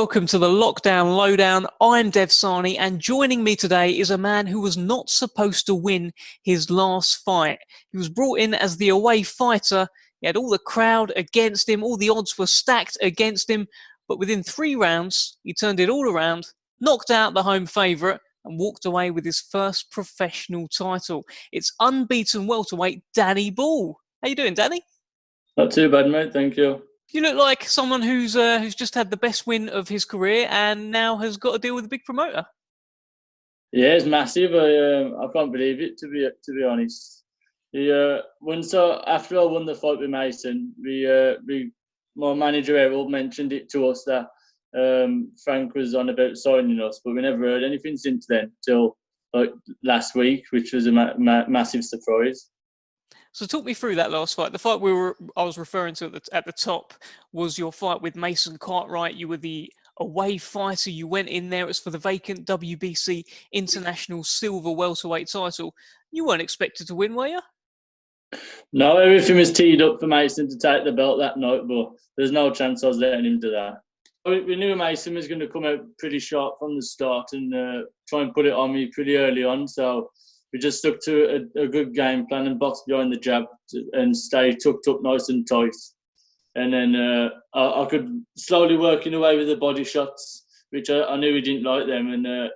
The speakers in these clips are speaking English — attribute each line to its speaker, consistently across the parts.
Speaker 1: Welcome to the Lockdown Lowdown. I'm Dev Sahni, and joining me today is a man who was not supposed to win his last fight. He was brought in as the away fighter. He had all the crowd against him. All the odds were stacked against him. But within 3 rounds, he turned it all around, knocked out the home favourite, and walked away with his first professional title. It's unbeaten welterweight Danny Ball. How you doing, Danny?
Speaker 2: Not too bad, mate. Thank you.
Speaker 1: You look like someone who's just had the best win of his career and now has got to deal with a big promoter.
Speaker 2: Yeah, it's massive. I can't believe it, to be honest. After I won the fight with Mason, my manager Errol mentioned it to us that Frank was on about signing us, but we never heard anything since then till like last week, which was a massive surprise.
Speaker 1: So talk me through that last fight. The fight I was referring to at the top was your fight with Mason Cartwright. You were the away fighter. You went in there. It was for the vacant WBC International Silver Welterweight title. You weren't expected to win, were you?
Speaker 2: No, everything was teed up for Mason to take the belt that night, but there's no chance I was letting him do that. We knew Mason was going to come out pretty sharp from the start and try and put it on me pretty early on, so we just stuck to a good game plan and boxed behind the jab and stayed tucked up nice and tight. And then I could slowly working away with the body shots, which I knew he didn't like them,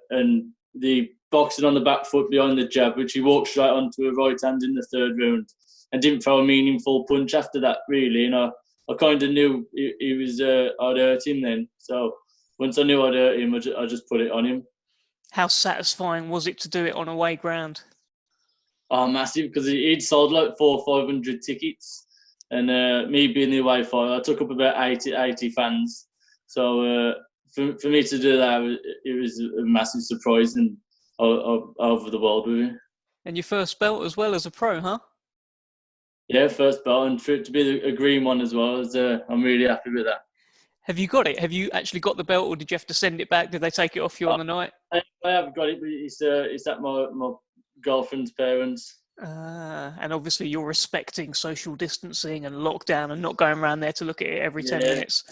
Speaker 2: and the boxing on the back foot behind the jab, which he walked straight onto a right hand in the 3rd round and didn't throw a meaningful punch after that, really. And I kind of knew I'd hurt him then. So once I knew I'd hurt him, I just put it on him.
Speaker 1: How satisfying was it to do it on away ground?
Speaker 2: Oh, massive, because he'd sold like 400 or 500 tickets. And me being the away fighter, I took up about 80 fans. So for me to do that, it was a massive surprise and over the world with it.
Speaker 1: And your first belt as well as a pro, huh?
Speaker 2: Yeah, first belt, and for it to be a green one as well, I'm really happy with that.
Speaker 1: Have you got it? Have you actually got the belt, or did you have to send it back? Did they take it off you on the night?
Speaker 2: I have got it, but it's at my girlfriend's parents.
Speaker 1: And obviously you're respecting social distancing and lockdown and not going around there to look at it every 10 minutes.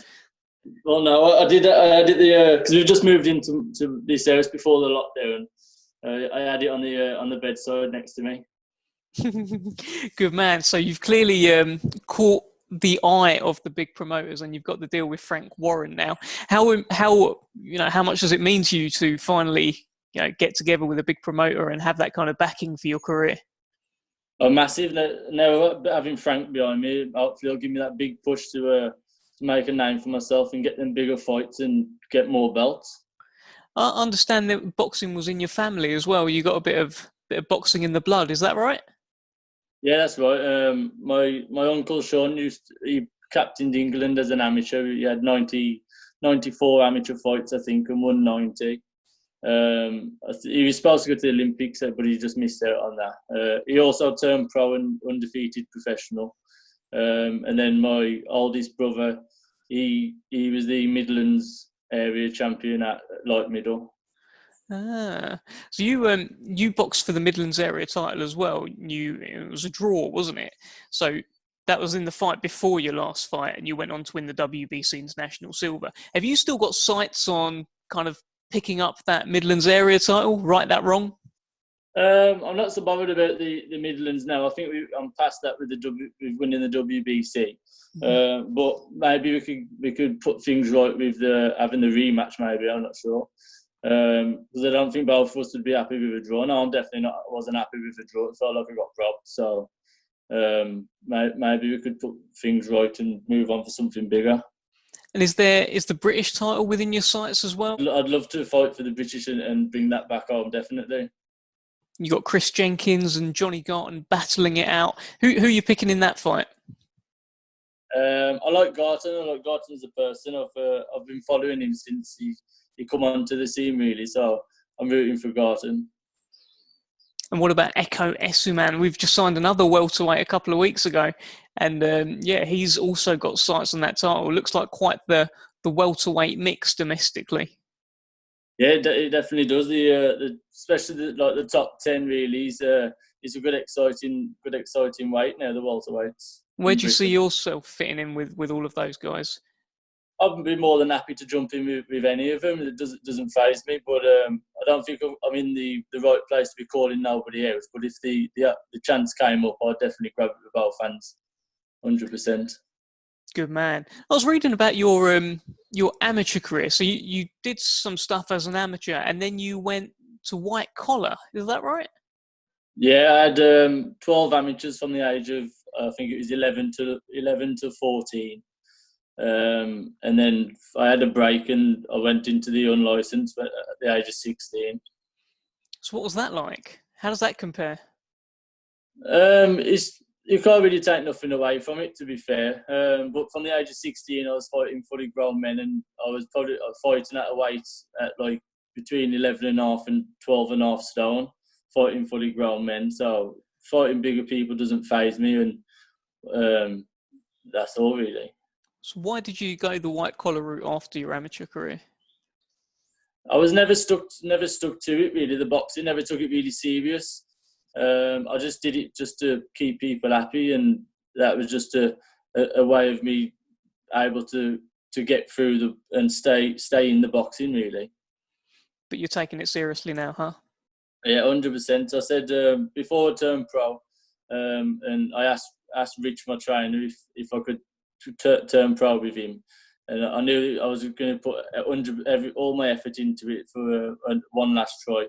Speaker 2: Well, no, I did the because we just moved into this house before the lockdown. I had it on the bedside next to me.
Speaker 1: Good man. So you've clearly caught the eye of the big promoters, and you've got the deal with Frank Warren now. How much does it mean to you to finally get together with a big promoter and have that kind of backing for your career?
Speaker 2: Oh, massive. Now having Frank behind me, hopefully he'll give me that big push to make a name for myself and get them bigger fights and get more belts.
Speaker 1: I understand that boxing was in your family as well. You got a bit of boxing in the blood. Is that right?
Speaker 2: Yeah, that's right. My uncle Sean he captained England as an amateur. He had 94 amateur fights, I think, and won 90. He was supposed to go to the Olympics, but he just missed out on that. He also turned pro and undefeated professional. And then my oldest brother, he was the Midlands area champion at light middle.
Speaker 1: So you boxed for the Midlands area title as well. It was a draw, wasn't it? So that was in the fight before your last fight, and you went on to win the WBC International Silver. Have you still got sights on kind of picking up that Midlands area title? Right that wrong?
Speaker 2: I'm not so bothered about the Midlands now. I think I'm past that with winning the WBC. But maybe we could put things right with having the rematch. Maybe, I'm not sure. Because I don't think both of us would be happy with a draw. No, I'm definitely not. Wasn't happy with a draw. It felt like I got robbed. So maybe we could put things right and move on for something bigger.
Speaker 1: And is the British title within your sights as well?
Speaker 2: I'd love to fight for the British and bring that back home, definitely.
Speaker 1: You got Chris Jenkins and Johnny Garton battling it out. Who are you picking in that fight?
Speaker 2: I like Garton. I like Garton as a person. I've been following him since he come onto the scene, really. So I'm rooting for Garton.
Speaker 1: And what about Eko Essuman? We've just signed another welterweight a couple of weeks ago, and he's also got sights on that title. Looks like quite the welterweight mix domestically.
Speaker 2: Yeah, it definitely does. Especially the top 10 really is a good exciting weight now. The welterweights.
Speaker 1: Where do you see yourself fitting in with all of those guys?
Speaker 2: I'd be more than happy to jump in with any of them. It doesn't faze me, but I don't think I'm in the right place to be calling nobody else. But if the chance came up, I'd definitely grab it with both hands, 100%.
Speaker 1: Good man. I was reading about your amateur career. So you did some stuff as an amateur, and then you went to white collar. Is that right?
Speaker 2: Yeah, I had 12 amateurs from the age of, I think it was 11 to 14. And then I had a break and I went into the unlicensed at the age of 16.
Speaker 1: So what was that like? How does that compare?
Speaker 2: You can't really take nothing away from it, to be fair. But from the age of 16, I was fighting fully grown men, and I was probably fighting at a weight at like between 11.5 and 12.5 stone, fighting fully grown men. So fighting bigger people doesn't faze me, and that's all really.
Speaker 1: So why did you go the white collar route after your amateur career?
Speaker 2: I was never stuck to it really. The boxing, never took it really serious. I just did it just to keep people happy, and that was just a way of me able to get through and stay in the boxing really.
Speaker 1: But you're taking it seriously now, huh?
Speaker 2: Yeah, 100%. I said before I turned pro, and I asked Rich, my trainer, if I could turn pro with him, and I knew I was going to put all my effort into it for one last try,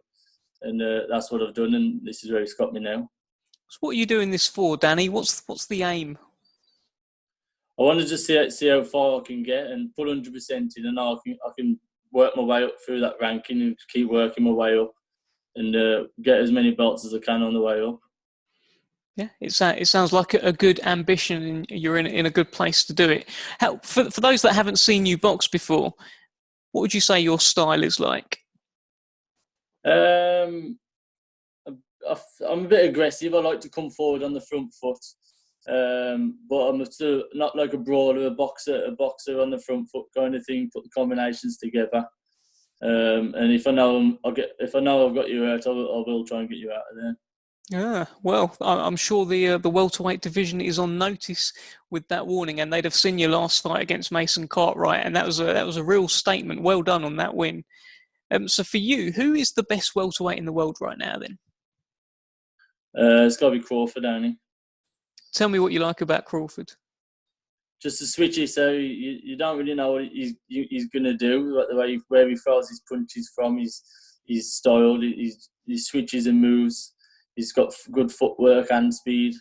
Speaker 2: and that's what I've done, and this is where it's got me now.
Speaker 1: So what are you doing this for, Danny? What's the aim?
Speaker 2: I want to just see how far I can get and put 100% in, and I can work my way up through that ranking and keep working my way up, and get as many belts as I can on the way up.
Speaker 1: Yeah, it sounds like a good ambition, and you're in a good place to do it. For those that haven't seen you box before, what would you say your style is like?
Speaker 2: I'm a bit aggressive. I like to come forward on the front foot, but I'm still not like a brawler, a boxer on the front foot kind of thing. Put the combinations together, and if I know I've got you hurt, I will try and get you out of there.
Speaker 1: Yeah, well, I'm sure the welterweight division is on notice with that warning, and they'd have seen your last fight against Mason Cartwright, and that was a real statement. Well done on that win. So for you, who is the best welterweight in the world right now? Then
Speaker 2: it's got to be Crawford, only.
Speaker 1: Tell me what you like about Crawford.
Speaker 2: Just the switchy, so you don't really know what he's going to do. Like the way where he throws his punches from, his style, his switches and moves. He's got good footwork and speed.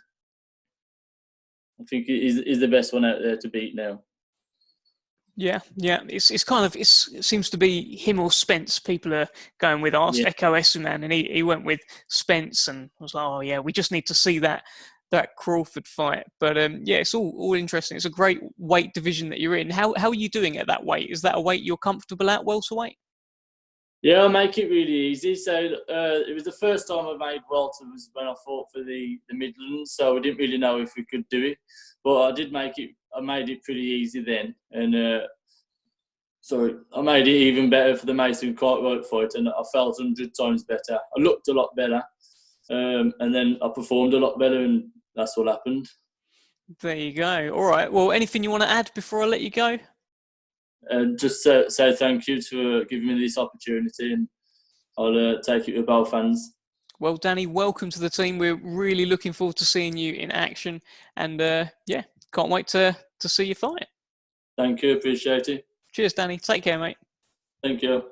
Speaker 2: I think he's the best one out there to beat now.
Speaker 1: Yeah. It seems to be him or Spence. People are going with Echo Essuman, and he went with Spence, and was like, oh yeah, we just need to see that Crawford fight. But yeah, it's all interesting. It's a great weight division that you're in. How are you doing at that weight? Is that a weight you're comfortable at, welterweight?
Speaker 2: Yeah, I make it really easy. So it was the first time I made welter was when I fought for the Midlands. So we didn't really know if we could do it, but I did make it. I made it pretty easy then, and I made it even better for the Mason Cartwright fight, and I felt 100 times better. I looked a lot better, and then I performed a lot better, and that's what happened.
Speaker 1: There you go. All right. Well, anything you want to add before I let you go?
Speaker 2: And just say thank you for giving me this opportunity, and I'll take it with both hands.
Speaker 1: Well, Danny, welcome to the team. We're really looking forward to seeing you in action, and yeah, can't wait to see you fight.
Speaker 2: Thank you, appreciate it.
Speaker 1: Cheers, Danny. Take care, mate.
Speaker 2: Thank you.